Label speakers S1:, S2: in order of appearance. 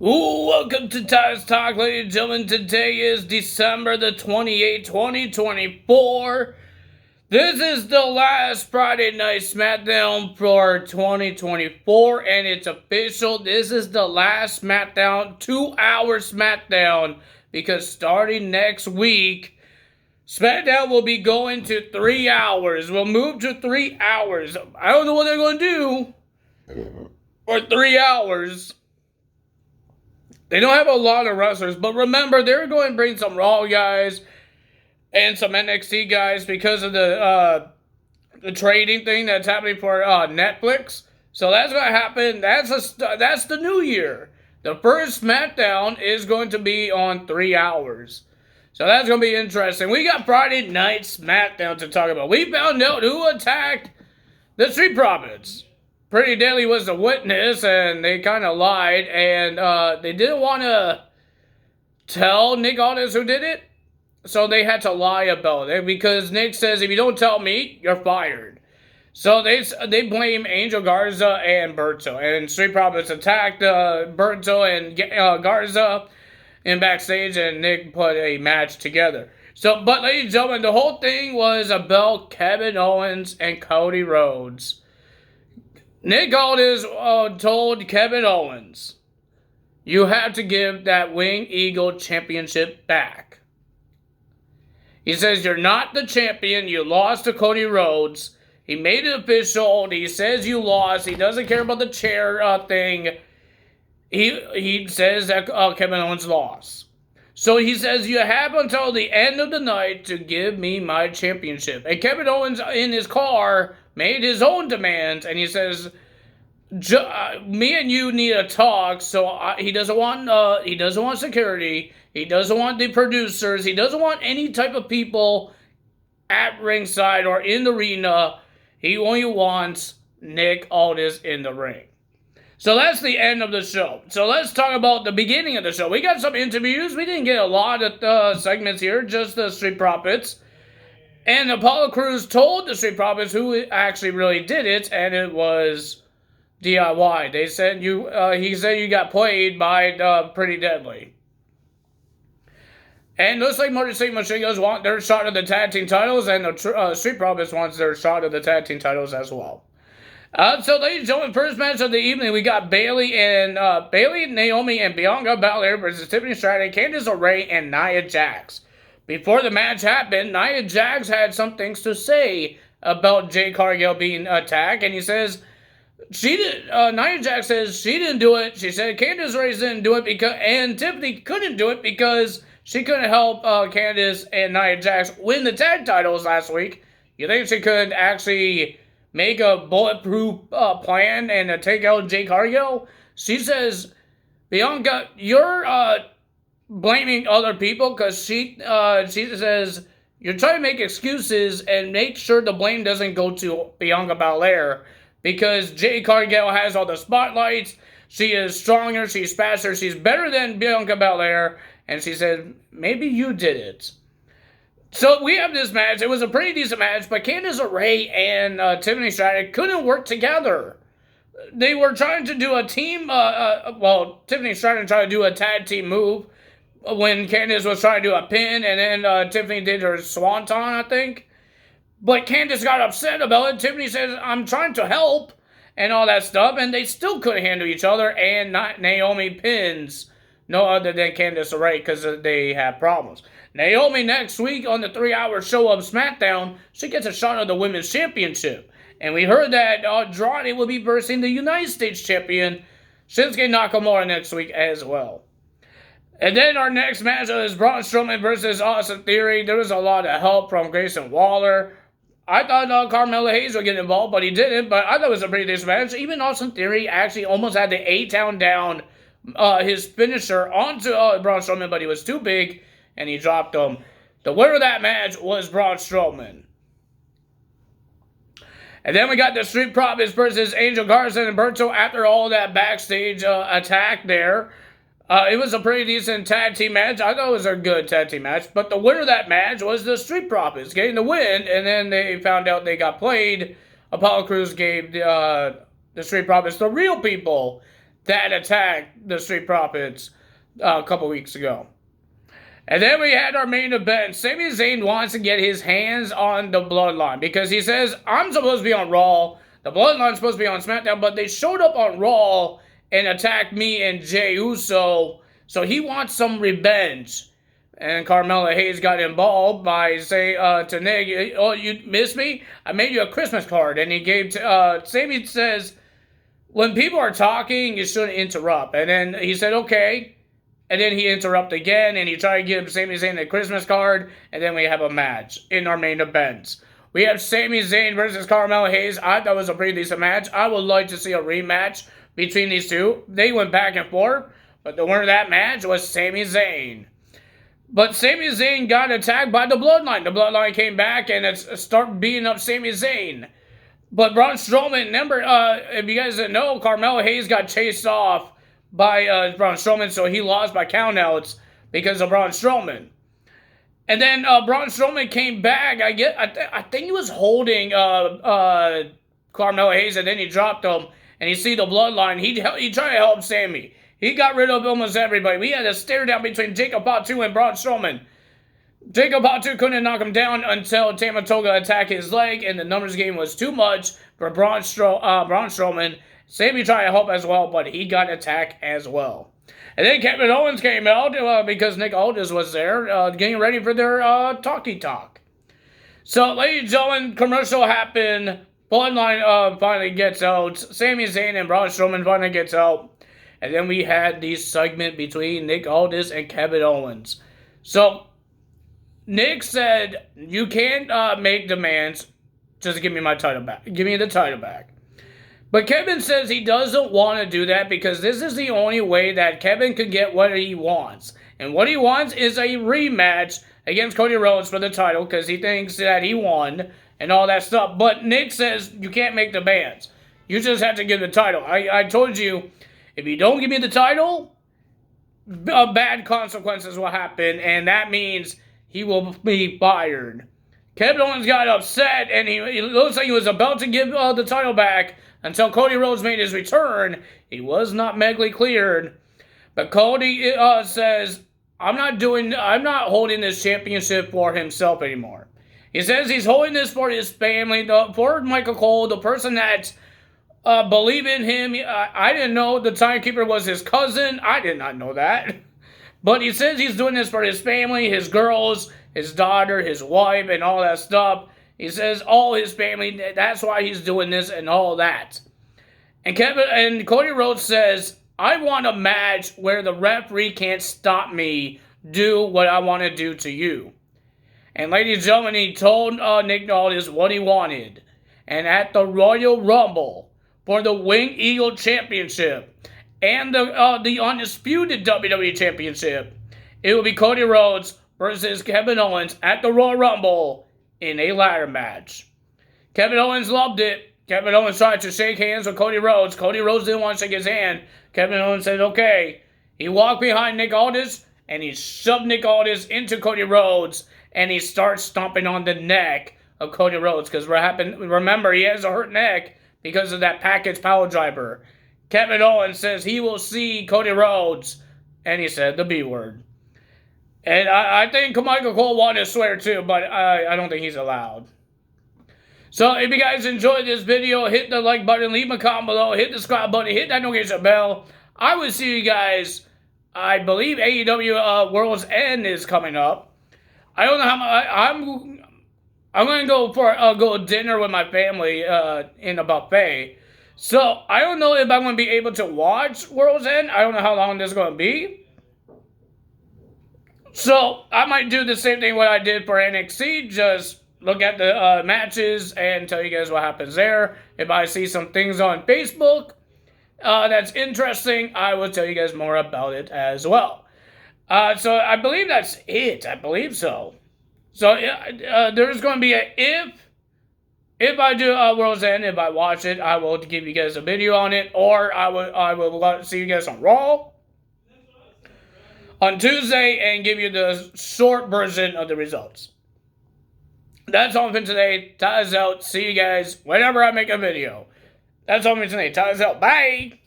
S1: Ooh, welcome to Ty's Talk, ladies and gentlemen. Today is December the 28th, 2024. This is the last Friday Night SmackDown for 2024, and it's official. This is the last SmackDown, 2-hour SmackDown, because starting next week, SmackDown will be going to 3 hours. We'll move to 3 hours. I don't know what they're going to do for 3 hours. They don't have a lot of wrestlers, but remember, they're going to bring some Raw guys and some NXT guys because of the trading thing that's happening for Netflix. So that's going to happen. That's the new year. The first SmackDown is going to be on 3 hours. So that's going to be interesting. We got Friday Night SmackDown to talk about. We found out who attacked the Street Profits. Pretty Deadly was the witness, and they kind of lied, and they didn't want to tell Nick Aldis who did it, so they had to lie about it, because Nick says, if you don't tell me, you're fired. So they blame Angel Garza and Berto, and Street Profits attacked Berto and Garza in backstage, and Nick put a match together. So, but ladies and gentlemen, the whole thing was about Kevin Owens and Cody Rhodes. Nick Aldis told Kevin Owens, you have to give that Winged Eagle championship back. He says, you're not the champion. You lost to Cody Rhodes. He made it official. He says you lost. He doesn't care about the chair thing. He says that Kevin Owens lost. So he says, you have until the end of the night to give me my championship. And Kevin Owens, in his car, made his own demands, and he says, me and you need to talk. So he doesn't want security. He doesn't want the producers. He doesn't want any type of people at ringside or in the arena. He only wants Nick Aldis in the ring. So that's the end of the show. So let's talk about the beginning of the show. We got some interviews. We didn't get a lot of segments here, just the Street Profits. And Apollo Crews told the Street Profits who actually really did it, and it was DIY. They said he said you got played by Pretty Deadly. And looks like Motor City Machine Guns want their shot of the tag team titles, and the Street Profits wants their shot of the tag team titles as well. So, ladies and gentlemen, first match of the evening, we got Bayley, Naomi, and Bianca Belair versus Tiffany Stratton, Candice LeRae, and Nia Jax. Before the match happened, Nia Jax had some things to say about Jade Cargill being attacked, and he says Nia Jax says she didn't do it. She said Candice LeRae didn't do it and Tiffany couldn't do it because she couldn't help Candice and Nia Jax win the tag titles last week. You think she could actually make a bulletproof plan and take out Jade Cargill? She says, Bianca, you're blaming other people, because she says you're trying to make excuses and make sure the blame doesn't go to Bianca Belair, because Jade Cargill has all the spotlights. She is stronger, she's faster, she's better than Bianca Belair, and she said maybe you did it. So we have this match. It was a pretty decent match, but Candice LeRae and Tiffany Stratton couldn't work together. They were trying to do a team, Tiffany Stratton tried to do a tag team move when Candice was trying to do a pin, and then Tiffany did her swanton, I think. But Candice got upset about it. Tiffany says, I'm trying to help, and all that stuff, and they still couldn't handle each other, and Naomi pins no other than Candice LeRae because they have problems. Naomi next week on the 3-hour show of SmackDown, she gets a shot of the Women's Championship. And we heard that Andrade will be versing the United States Champion, Shinsuke Nakamura, next week as well. And then our next match is Braun Strowman versus Austin Theory. There was a lot of help from Grayson Waller. I thought Carmelo Hayes would get involved, but he didn't. But I thought it was a pretty decent match. Even Austin Theory actually almost had to A-Town down his finisher onto Braun Strowman, but he was too big, and he dropped him. The winner of that match was Braun Strowman. And then we got the Street Profits versus Angel Garza and Berto after all that backstage attack there. It was a pretty decent tag team match. I thought it was a good tag team match. But the winner of that match was the Street Profits getting the win. And then they found out they got played. Apollo Crews gave the Street Profits the real people that attacked the Street Profits a couple weeks ago. And then we had our main event. Sami Zayn wants to get his hands on the Bloodline because he says, I'm supposed to be on Raw. The Bloodline's supposed to be on SmackDown, but they showed up on Raw and attacked me and Jey Uso. So he wants some revenge. And Carmella Hayes got involved by saying to Nick, oh, you missed me? I made you a Christmas card. And he gave to, Sami says, when people are talking, you shouldn't interrupt. And then he said, okay. And then he interrupted again, and he tried to give Sami Zayn a Christmas card, and then we have a match in our main event. We have Sami Zayn versus Carmella Hayes. I thought it was a pretty decent match. I would like to see a rematch between these two. They went back and forth, but the winner of that match was Sami Zayn. But Sami Zayn got attacked by the Bloodline. The Bloodline came back and started beating up Sami Zayn. But Braun Strowman, remember, if you guys didn't know, Carmella Hayes got chased off by Braun Strowman, so he lost by countouts because of Braun Strowman. And then Braun Strowman came back. I think he was holding Carmella Hayes, and then he dropped him. And you see the Bloodline. He tried to help Sami. He got rid of almost everybody. We had a stare down between Jacob Fatu and Braun Strowman. Jacob Fatu couldn't knock him down until Tama Tonga attacked his leg, and the numbers game was too much for Braun Strowman. Sami tried to help as well, but he got attacked as well. And then Kevin Owens came out because Nick Aldis was there getting ready for their talkie talk. So, ladies and gentlemen, commercial happened. Bloodline finally gets out. Sami Zayn and Braun Strowman finally gets out. And then we had the segment between Nick Aldis and Kevin Owens. So, Nick said, you can't make demands. Just give me my title back. Give me the title back. But Kevin says he doesn't want to do that because this is the only way that Kevin could get what he wants. And what he wants is a rematch against Cody Rhodes for the title because he thinks that he won and all that stuff. But Nick says you can't make demands. You just have to give the title. I told you, if you don't give me the title, bad consequences will happen. And that means he will be fired. Kevin Owens got upset and he looks like he was about to give the title back. Until Cody Rhodes made his return, he was not medically cleared. But Cody says, I'm not holding this championship for himself anymore. He says he's holding this for his family, for Michael Cole, the person that believed in him. I didn't know the timekeeper was his cousin. I did not know that. But he says he's doing this for his family, his girls, his daughter, his wife, and all that stuff. He says all his family, that's why he's doing this and all that. And Cody Rhodes says, I want a match where the referee can't stop me do what I want to do to you. And ladies and gentlemen, he told Nick Aldis what he wanted. And at the Royal Rumble for the Winged Eagle Championship and the Undisputed WWE Championship, it will be Cody Rhodes versus Kevin Owens at the Royal Rumble in a ladder match. Kevin Owens loved it. Kevin Owens tried to shake hands with Cody Rhodes. Cody Rhodes didn't want to shake his hand. Kevin Owens said, okay. He walked behind Nick Aldis, and he shoved Nick Aldis into Cody Rhodes, and he starts stomping on the neck of Cody Rhodes. Because remember, he has a hurt neck because of that package power driver. Kevin Owens says he will see Cody Rhodes, and he said the B word. And I think Michael Cole wanted to swear too, but I don't think he's allowed. So if you guys enjoyed this video, hit the like button, leave a comment below, hit the subscribe button, hit that notification bell. I will see you guys. I believe AEW World's End is coming up. I don't know how much. I'm going to go for go dinner with my family in a buffet. So I don't know if I'm going to be able to watch World's End. I don't know how long this is going to be. So, I might do the same thing what I did for NXT, just look at the matches and tell you guys what happens there. If I see some things on Facebook that's interesting, I will tell you guys more about it as well. So, I believe that's it. I believe so. So, there's going to be a if I do World's End, if I watch it, I will give you guys a video on it, or I will see you guys on Raw on Tuesday and give you the short version of the results. That's all for today. Tyler's out. See you guys whenever I make a video. That's all for today. Tyler's out. Bye.